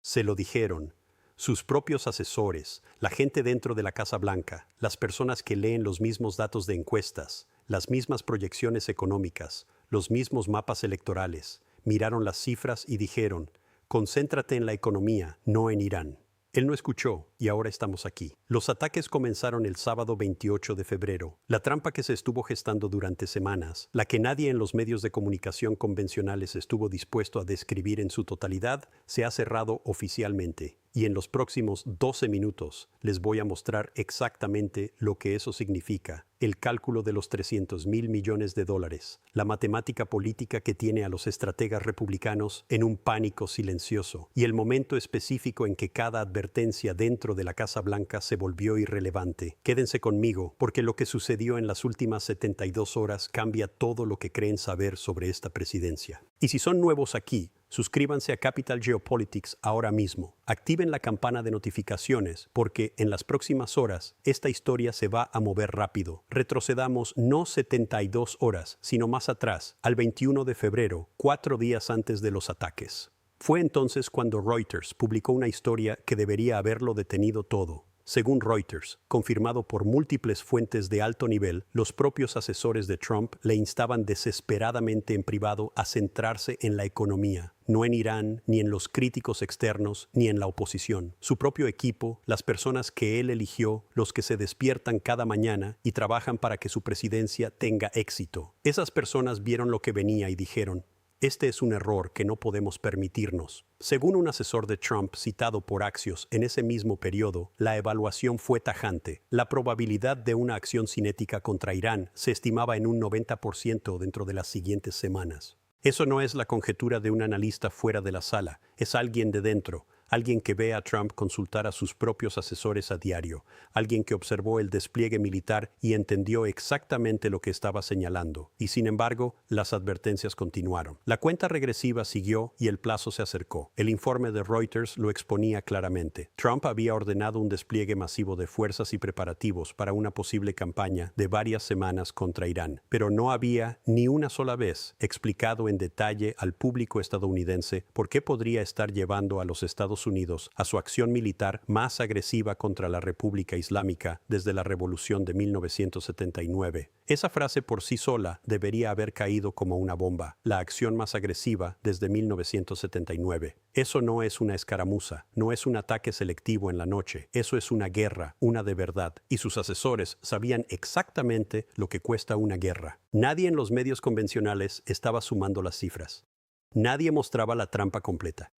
Se lo dijeron. Sus propios asesores, la gente dentro de la Casa Blanca, las personas que leen los mismos datos de encuestas, las mismas proyecciones económicas, los mismos mapas electorales, miraron las cifras y dijeron, concéntrate en la economía, no en Irán. Él no escuchó y ahora estamos aquí. Los ataques comenzaron el sábado 28 de febrero. La trampa que se estuvo gestando durante semanas, la que nadie en los medios de comunicación convencionales estuvo dispuesto a describir en su totalidad, se ha cerrado oficialmente. Y en los próximos 12 minutos les voy a mostrar exactamente lo que eso significa. El cálculo de los 300.000 millones de dólares. La matemática política que tiene a los estrategas republicanos en un pánico silencioso. Y el momento específico en que cada advertencia dentro de la Casa Blanca se volvió irrelevante. Quédense conmigo, porque lo que sucedió en las últimas 72 horas cambia todo lo que creen saber sobre esta presidencia. Y si son nuevos aquí, suscríbanse a Capital Geopolitics ahora mismo. Activen la campana de notificaciones porque en las próximas horas esta historia se va a mover rápido. Retrocedamos no 72 horas, sino más atrás, al 21 de febrero, 4 días antes de los ataques. Fue entonces cuando Reuters publicó una historia que debería haberlo detenido todo. Según Reuters, confirmado por múltiples fuentes de alto nivel, los propios asesores de Trump le instaban desesperadamente en privado a centrarse en la economía, no en Irán, ni en los críticos externos, ni en la oposición. Su propio equipo, las personas que él eligió, los que se despiertan cada mañana y trabajan para que su presidencia tenga éxito. Esas personas vieron lo que venía y dijeron, este es un error que no podemos permitirnos. Según un asesor de Trump citado por Axios en ese mismo periodo, la evaluación fue tajante. La probabilidad de una acción cinética contra Irán se estimaba en un 90% dentro de las siguientes semanas. Eso no es la conjetura de un analista fuera de la sala, es alguien de dentro. Alguien que ve a Trump consultar a sus propios asesores a diario, alguien que observó el despliegue militar y entendió exactamente lo que estaba señalando. Y sin embargo, las advertencias continuaron. La cuenta regresiva siguió y el plazo se acercó. El informe de Reuters lo exponía claramente. Trump había ordenado un despliegue masivo de fuerzas y preparativos para una posible campaña de varias semanas contra Irán, pero no había ni una sola vez explicado en detalle al público estadounidense por qué podría estar llevando a los Estados Unidos a su acción militar más agresiva contra la República Islámica desde la Revolución de 1979. Esa frase por sí sola debería haber caído como una bomba, la acción más agresiva desde 1979. Eso no es una escaramuza, no es un ataque selectivo en la noche, eso es una guerra, una de verdad, y sus asesores sabían exactamente lo que cuesta una guerra. Nadie en los medios convencionales estaba sumando las cifras. Nadie mostraba la trampa completa.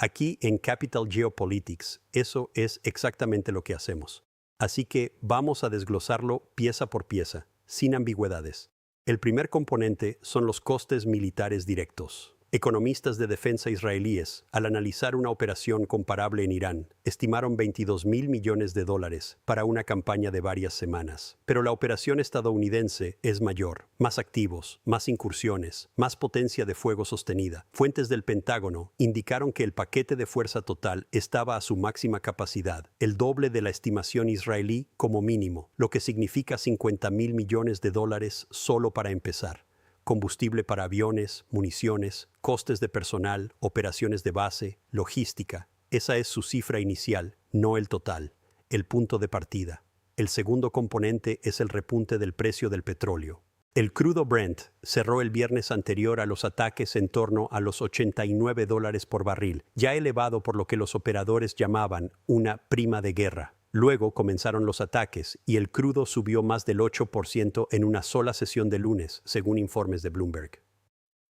Aquí en Capital Geopolitics, eso es exactamente lo que hacemos. Así que vamos a desglosarlo pieza por pieza, sin ambigüedades. El primer componente son los costes militares directos. Economistas de defensa israelíes, al analizar una operación comparable en Irán, estimaron 22.000 millones de dólares para una campaña de varias semanas. Pero la operación estadounidense es mayor, más activos, más incursiones, más potencia de fuego sostenida. Fuentes del Pentágono indicaron que el paquete de fuerza total estaba a su máxima capacidad, el doble de la estimación israelí como mínimo, lo que significa 50.000 millones de dólares solo para empezar. Combustible para aviones, municiones, costes de personal, operaciones de base, logística. Esa es su cifra inicial, no el total, el punto de partida. El segundo componente es el repunte del precio del petróleo. El crudo Brent cerró el viernes anterior a los ataques en torno a los $89 por barril, ya elevado por lo que los operadores llamaban una prima de guerra. Luego comenzaron los ataques y el crudo subió más del 8% en una sola sesión de lunes, según informes de Bloomberg.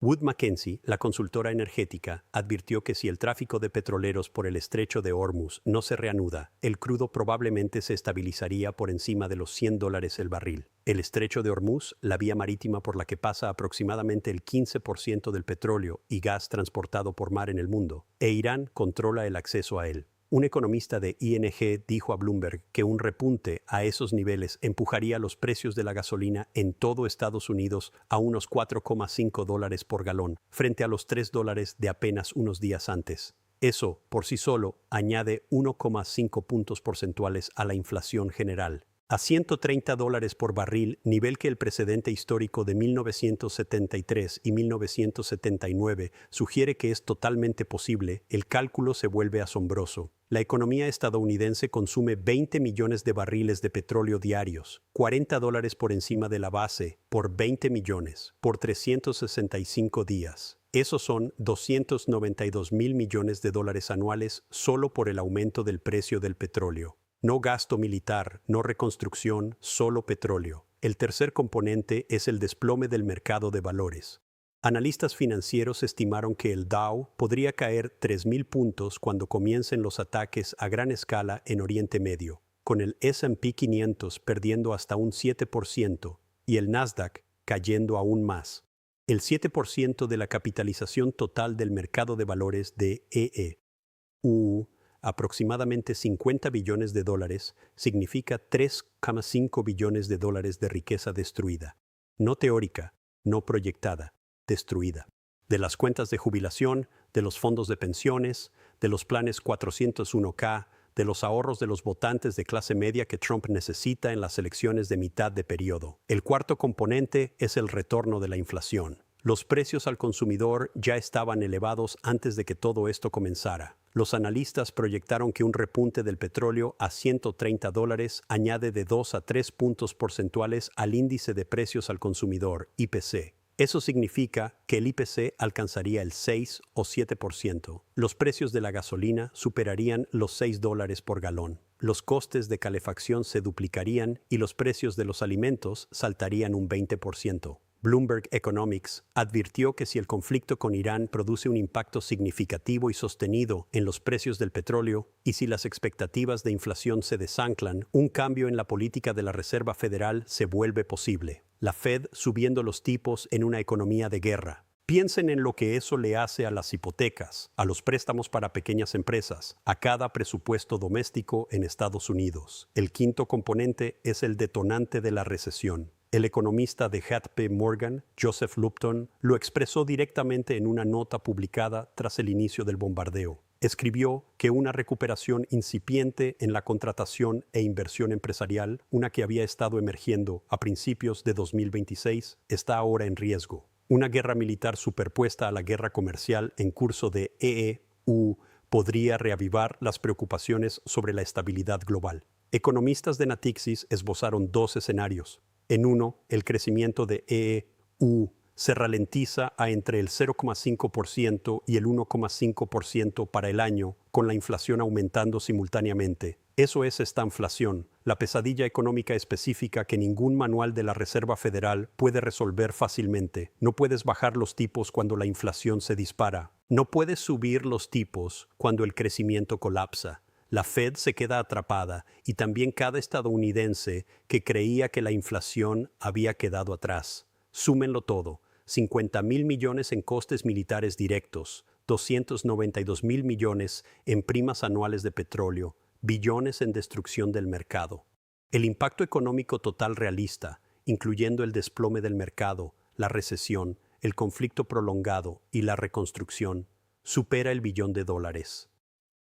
Wood Mackenzie, la consultora energética, advirtió que si el tráfico de petroleros por el estrecho de Hormuz no se reanuda, el crudo probablemente se estabilizaría por encima de los $100 el barril. El estrecho de Hormuz, la vía marítima por la que pasa aproximadamente el 15% del petróleo y gas transportado por mar en el mundo, e Irán controla el acceso a él. Un economista de ING dijo a Bloomberg que un repunte a esos niveles empujaría los precios de la gasolina en todo Estados Unidos a unos $4,5 por galón, frente a los $3 de apenas unos días antes. Eso, por sí solo, añade 1,5 puntos porcentuales a la inflación general. a $130 por barril, nivel que el precedente histórico de 1973 y 1979 sugiere que es totalmente posible. El cálculo se vuelve asombroso. La economía estadounidense consume 20 millones de barriles de petróleo diarios, $40 por encima de la base, por 20 millones, por 365 días. Esos son 292 mil millones de dólares anuales solo por el aumento del precio del petróleo. No gasto militar, no reconstrucción, solo petróleo. El tercer componente es el desplome del mercado de valores. Analistas financieros estimaron que el Dow podría caer 3.000 puntos cuando comiencen los ataques a gran escala en Oriente Medio, con el S&P 500 perdiendo hasta un 7% y el Nasdaq cayendo aún más. El 7% de la capitalización total del mercado de valores de EU, aproximadamente 50 billones de dólares, significa 3,5 billones de dólares de riqueza destruida. No teórica, no proyectada, destruida. De las cuentas de jubilación, de los fondos de pensiones, de los planes 401k, de los ahorros de los votantes de clase media que Trump necesita en las elecciones de mitad de periodo. El cuarto componente es el retorno de la inflación. Los precios al consumidor ya estaban elevados antes de que todo esto comenzara. Los analistas proyectaron que un repunte del petróleo a $130 añade de 2 a 3 puntos porcentuales al índice de precios al consumidor, IPC. Eso significa que el IPC alcanzaría el 6 o 7%. Los precios de la gasolina superarían los $6 por galón. Los costes de calefacción se duplicarían y los precios de los alimentos saltarían un 20%. Bloomberg Economics advirtió que si el conflicto con Irán produce un impacto significativo y sostenido en los precios del petróleo y si las expectativas de inflación se desanclan, un cambio en la política de la Reserva Federal se vuelve posible. La Fed subiendo los tipos en una economía de guerra. Piensen en lo que eso le hace a las hipotecas, a los préstamos para pequeñas empresas, a cada presupuesto doméstico en Estados Unidos. El quinto componente es el detonante de la recesión. El economista de JP Morgan, Joseph Lupton, lo expresó directamente en una nota publicada tras el inicio del bombardeo. Escribió que una recuperación incipiente en la contratación e inversión empresarial, una que había estado emergiendo a principios de 2026, está ahora en riesgo. Una guerra militar superpuesta a la guerra comercial en curso de EU podría reavivar las preocupaciones sobre la estabilidad global. Economistas de Natixis esbozaron dos escenarios. En uno, el crecimiento de EU se ralentiza a entre el 0,5% y el 1,5% para el año, con la inflación aumentando simultáneamente. Eso es estanflación, la pesadilla económica específica que ningún manual de la Reserva Federal puede resolver fácilmente. No puedes bajar los tipos cuando la inflación se dispara. No puedes subir los tipos cuando el crecimiento colapsa. La Fed se queda atrapada y también cada estadounidense que creía que la inflación había quedado atrás. Súmenlo todo, 50.000 millones en costes militares directos, 292.000 millones en primas anuales de petróleo, billones en destrucción del mercado. El impacto económico total realista, incluyendo el desplome del mercado, la recesión, el conflicto prolongado y la reconstrucción, supera el $1 billón.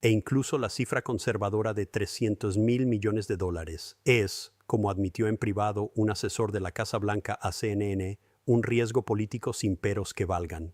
E incluso la cifra conservadora de 300.000 millones de dólares es, como admitió en privado un asesor de la Casa Blanca a CNN, un riesgo político sin peros que valgan.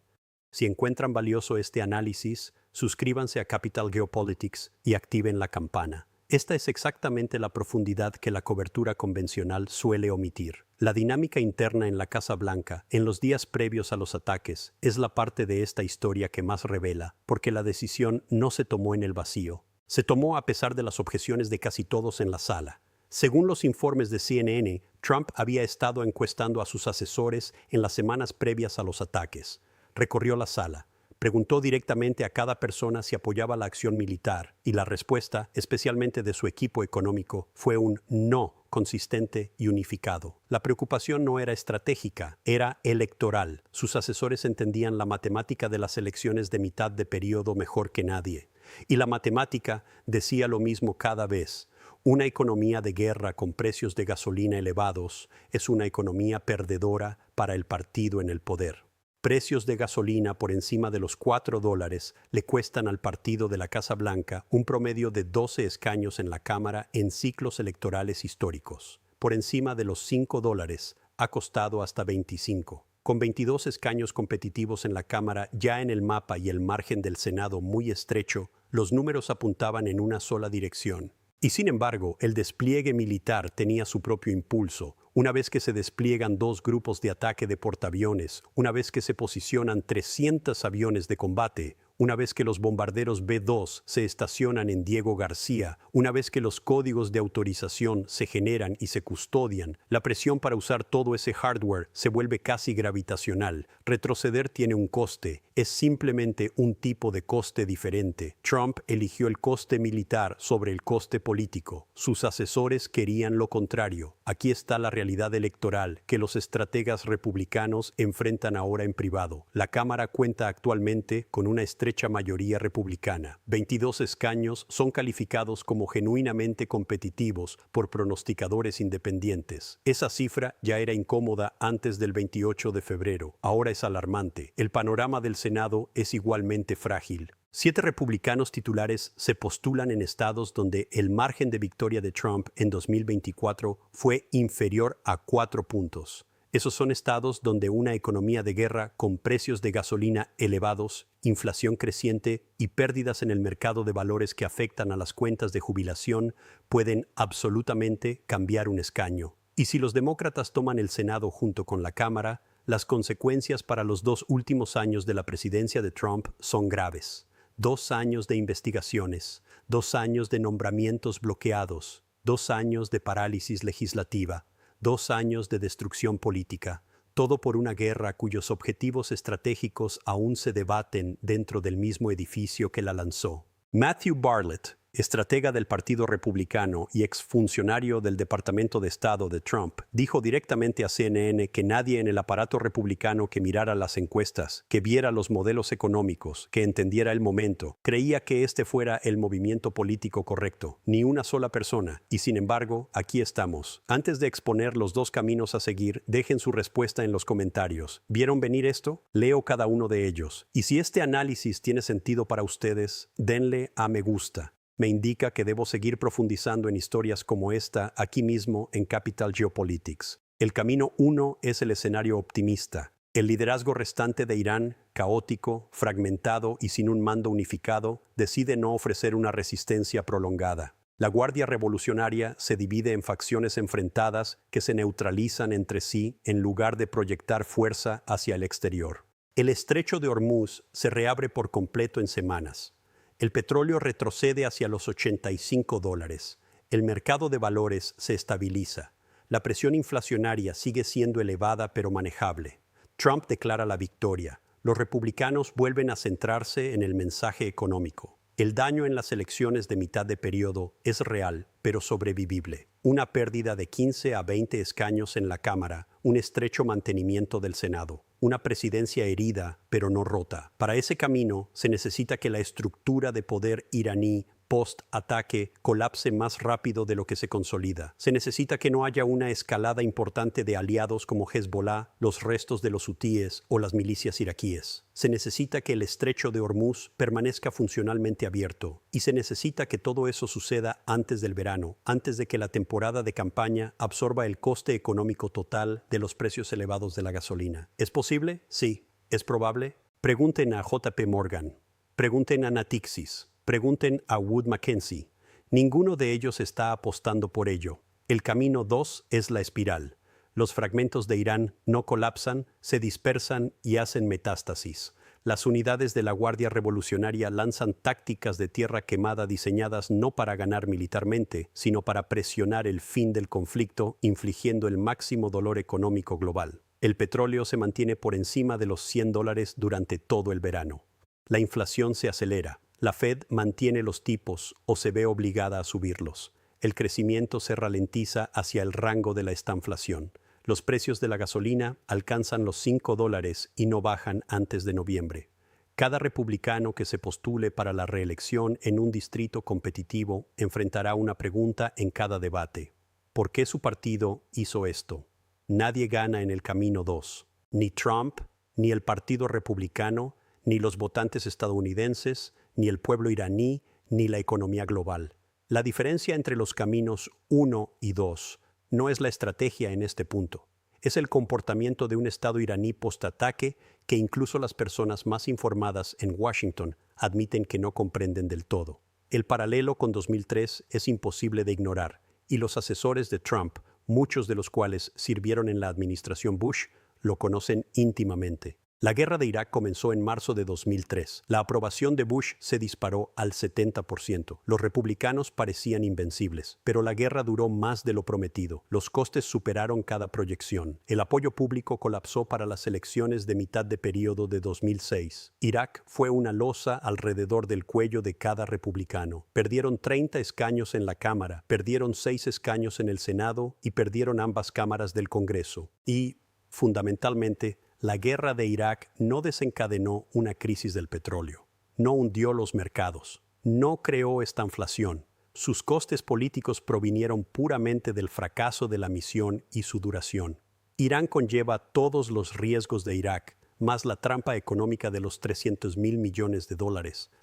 Si encuentran valioso este análisis, suscríbanse a Capital Geopolitics y activen la campana. Esta es exactamente la profundidad que la cobertura convencional suele omitir. La dinámica interna en la Casa Blanca, en los días previos a los ataques, es la parte de esta historia que más revela, porque la decisión no se tomó en el vacío. Se tomó a pesar de las objeciones de casi todos en la sala. Según los informes de CNN, Trump había estado encuestando a sus asesores en las semanas previas a los ataques. Recorrió la sala. Preguntó directamente a cada persona si apoyaba la acción militar y la respuesta, especialmente de su equipo económico, fue un no consistente y unificado. La preocupación no era estratégica, era electoral. Sus asesores entendían la matemática de las elecciones de mitad de periodo mejor que nadie. Y la matemática decía lo mismo cada vez. Una economía de guerra con precios de gasolina elevados es una economía perdedora para el partido en el poder. Precios de gasolina por encima de los $4 le cuestan al partido de la Casa Blanca un promedio de 12 escaños en la Cámara en ciclos electorales históricos. por encima de los $5, ha costado hasta 25. Con 22 escaños competitivos en la Cámara ya en el mapa y el margen del Senado muy estrecho, los números apuntaban en una sola dirección. Y sin embargo, el despliegue militar tenía su propio impulso. Una vez que se despliegan 2 grupos de ataque de portaaviones, una vez que se posicionan 300 aviones de combate, una vez que los bombarderos B-2 se estacionan en Diego García, una vez que los códigos de autorización se generan y se custodian, la presión para usar todo ese hardware se vuelve casi gravitacional. Retroceder tiene un coste, es simplemente un tipo de coste diferente. Trump eligió el coste militar sobre el coste político. Sus asesores querían lo contrario. Aquí está la realidad electoral que los estrategas republicanos enfrentan ahora en privado. La Cámara cuenta actualmente con una estrecha mayoría republicana. 22 escaños son calificados como genuinamente competitivos por pronosticadores independientes. Esa cifra ya era incómoda antes del 28 de febrero. Ahora es alarmante. El panorama del Senado es igualmente frágil. 7 republicanos titulares se postulan en estados donde el margen de victoria de Trump en 2024 fue inferior a 4 puntos. Esos son estados donde una economía de guerra con precios de gasolina elevados, inflación creciente y pérdidas en el mercado de valores que afectan a las cuentas de jubilación pueden absolutamente cambiar un escaño. Y si los demócratas toman el Senado junto con la Cámara, las consecuencias para los 2 últimos años de la presidencia de Trump son graves. 2 años de investigaciones, 2 años de nombramientos bloqueados, 2 años de parálisis legislativa, 2 años de destrucción política, todo por una guerra cuyos objetivos estratégicos aún se debaten dentro del mismo edificio que la lanzó. Matthew Bartlett, estratega del Partido Republicano y exfuncionario del Departamento de Estado de Trump, dijo directamente a CNN que nadie en el aparato republicano que mirara las encuestas, que viera los modelos económicos, que entendiera el momento, creía que este fuera el movimiento político correcto. Ni una sola persona. Y sin embargo, aquí estamos. Antes de exponer los 2 caminos a seguir, dejen su respuesta en los comentarios. ¿Vieron venir esto? Leo cada uno de ellos. Y si este análisis tiene sentido para ustedes, denle a me gusta. Me indica que debo seguir profundizando en historias como esta aquí mismo en Capital Geopolitics. El camino 1 es el escenario optimista. El liderazgo restante de Irán, caótico, fragmentado y sin un mando unificado, decide no ofrecer una resistencia prolongada. La Guardia Revolucionaria se divide en facciones enfrentadas que se neutralizan entre sí en lugar de proyectar fuerza hacia el exterior. El estrecho de Hormuz se reabre por completo en semanas. El petróleo retrocede hacia los $85. El mercado de valores se estabiliza. La presión inflacionaria sigue siendo elevada pero manejable. Trump declara la victoria. Los republicanos vuelven a centrarse en el mensaje económico. El daño en las elecciones de mitad de periodo es real, pero sobrevivible. Una pérdida de 15 a 20 escaños en la Cámara, un estrecho mantenimiento del Senado. Una presidencia herida, pero no rota. Para ese camino se necesita que la estructura de poder iraní post-ataque colapse más rápido de lo que se consolida. Se necesita que no haya una escalada importante de aliados como Hezbollah, los restos de los hutíes o las milicias iraquíes. Se necesita que el estrecho de Hormuz permanezca funcionalmente abierto. Y se necesita que todo eso suceda antes del verano, antes de que la temporada de campaña absorba el coste económico total de los precios elevados de la gasolina. ¿Es posible? Sí. ¿Es probable? Pregunten a JP Morgan. Pregunten a Natixis. Pregunten a Wood Mackenzie. Ninguno de ellos está apostando por ello. El camino 2 es la espiral. Los fragmentos de Irán no colapsan, se dispersan y hacen metástasis. Las unidades de la Guardia Revolucionaria lanzan tácticas de tierra quemada diseñadas no para ganar militarmente, sino para presionar el fin del conflicto, infligiendo el máximo dolor económico global. El petróleo se mantiene por encima de los $100 durante todo el verano. La inflación se acelera. La Fed mantiene los tipos o se ve obligada a subirlos. El crecimiento se ralentiza hacia el rango de la estanflación. Los precios de la gasolina alcanzan los $5 y no bajan antes de noviembre. Cada republicano que se postule para la reelección en un distrito competitivo enfrentará una pregunta en cada debate. ¿Por qué su partido hizo esto? Nadie gana en el camino 2. Ni Trump, ni el Partido Republicano, ni los votantes estadounidenses, ni el pueblo iraní, ni la economía global. La diferencia entre los caminos 1 y 2 No es la estrategia en este punto. Es el comportamiento de un Estado iraní postataque que incluso las personas más informadas en Washington admiten que no comprenden del todo. El paralelo con 2003 es imposible de ignorar, y los asesores de Trump, muchos de los cuales sirvieron en la administración Bush, lo conocen íntimamente. La guerra de Irak comenzó en marzo de 2003. La aprobación de Bush se disparó al 70%. Los republicanos parecían invencibles, pero la guerra duró más de lo prometido. Los costes superaron cada proyección. El apoyo público colapsó para las elecciones de mitad de periodo de 2006. Irak fue una losa alrededor del cuello de cada republicano. Perdieron 30 escaños en la Cámara, perdieron 6 escaños en el Senado y perdieron ambas cámaras del Congreso. Y, fundamentalmente, la guerra de Irak no desencadenó una crisis del petróleo, no hundió los mercados, no creó estanflación. Sus costes políticos provinieron puramente del fracaso de la misión y su duración. Irán conlleva todos los riesgos de Irak, más la trampa económica de los $300.000 millones.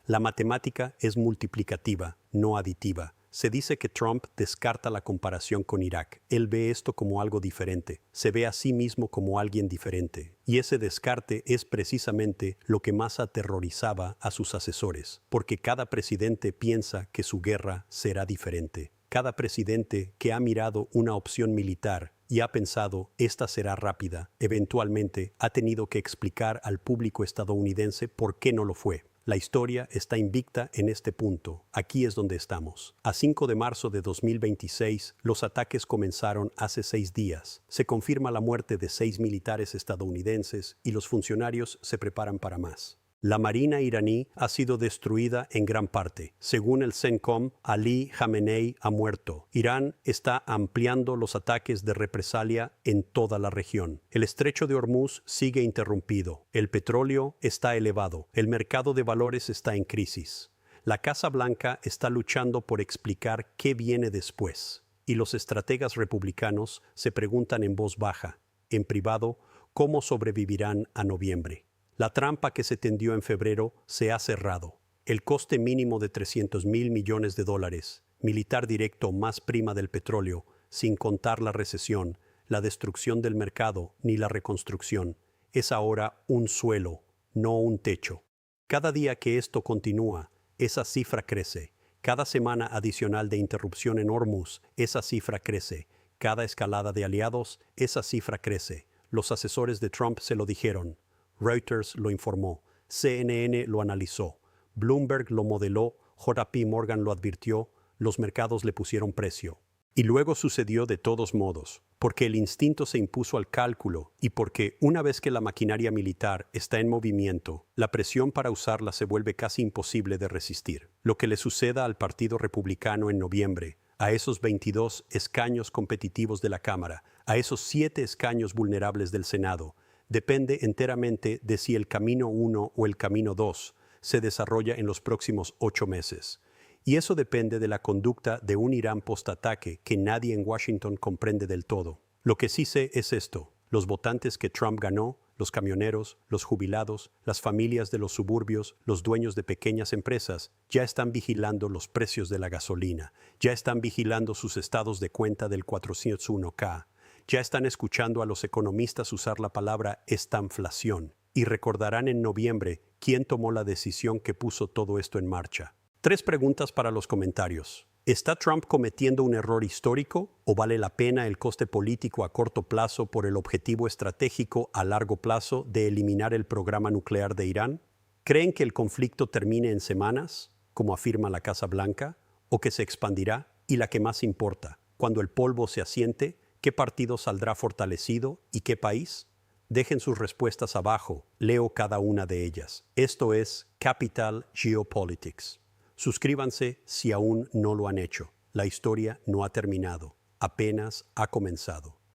La matemática es multiplicativa, no aditiva. Se dice que Trump descarta la comparación con Irak. Él ve esto como algo diferente. Se ve a sí mismo como alguien diferente. Y ese descarte es precisamente lo que más aterrorizaba a sus asesores, porque cada presidente piensa que su guerra será diferente. Cada presidente que ha mirado una opción militar y ha pensado, esta será rápida, eventualmente ha tenido que explicar al público estadounidense por qué no lo fue. La historia está invicta en este punto. Aquí es donde estamos. A 5 de marzo de 2026, los ataques comenzaron hace 6 días. Se confirma la muerte de 6 militares estadounidenses y los funcionarios se preparan para más. La Marina iraní ha sido destruida en gran parte. Según el CENTCOM, Ali Khamenei ha muerto. Irán está ampliando los ataques de represalia en toda la región. El estrecho de Hormuz sigue interrumpido. El petróleo está elevado. El mercado de valores está en crisis. La Casa Blanca está luchando por explicar qué viene después. Y los estrategas republicanos se preguntan en voz baja, en privado, cómo sobrevivirán a noviembre. La trampa que se tendió en febrero se ha cerrado. El coste mínimo de $300.000 millones, militar directo más prima del petróleo, sin contar la recesión, la destrucción del mercado ni la reconstrucción, es ahora un suelo, no un techo. Cada día que esto continúa, esa cifra crece. Cada semana adicional de interrupción en Hormuz, esa cifra crece. Cada escalada de aliados, esa cifra crece. Los asesores de Trump se lo dijeron. Reuters lo informó, CNN lo analizó, Bloomberg lo modeló, JP Morgan lo advirtió, los mercados le pusieron precio. Y luego sucedió de todos modos, porque el instinto se impuso al cálculo y porque una vez que la maquinaria militar está en movimiento, la presión para usarla se vuelve casi imposible de resistir. Lo que le suceda al Partido Republicano en noviembre, a esos 22 escaños competitivos de la Cámara, a esos 7 escaños vulnerables del Senado, depende enteramente de si el camino 1 o el camino 2 se desarrolla en los próximos 8 meses. Y eso depende de la conducta de un Irán postataque que nadie en Washington comprende del todo. Lo que sí sé es esto: los votantes que Trump ganó, los camioneros, los jubilados, las familias de los suburbios, los dueños de pequeñas empresas, ya están vigilando los precios de la gasolina, ya están vigilando sus estados de cuenta del 401k. Ya están escuchando a los economistas usar la palabra estanflación y recordarán en noviembre quién tomó la decisión que puso todo esto en marcha. 3 preguntas para los comentarios. ¿Está Trump cometiendo un error histórico o vale la pena el coste político a corto plazo por el objetivo estratégico a largo plazo de eliminar el programa nuclear de Irán? ¿Creen que el conflicto termine en semanas, como afirma la Casa Blanca, o que se expandirá? Y la que más importa, cuando el polvo se asiente, ¿qué partido saldrá fortalecido y qué país? Dejen sus respuestas abajo, leo cada una de ellas. Esto es Capital Geopolitics. Suscríbanse si aún no lo han hecho. La historia no ha terminado, apenas ha comenzado.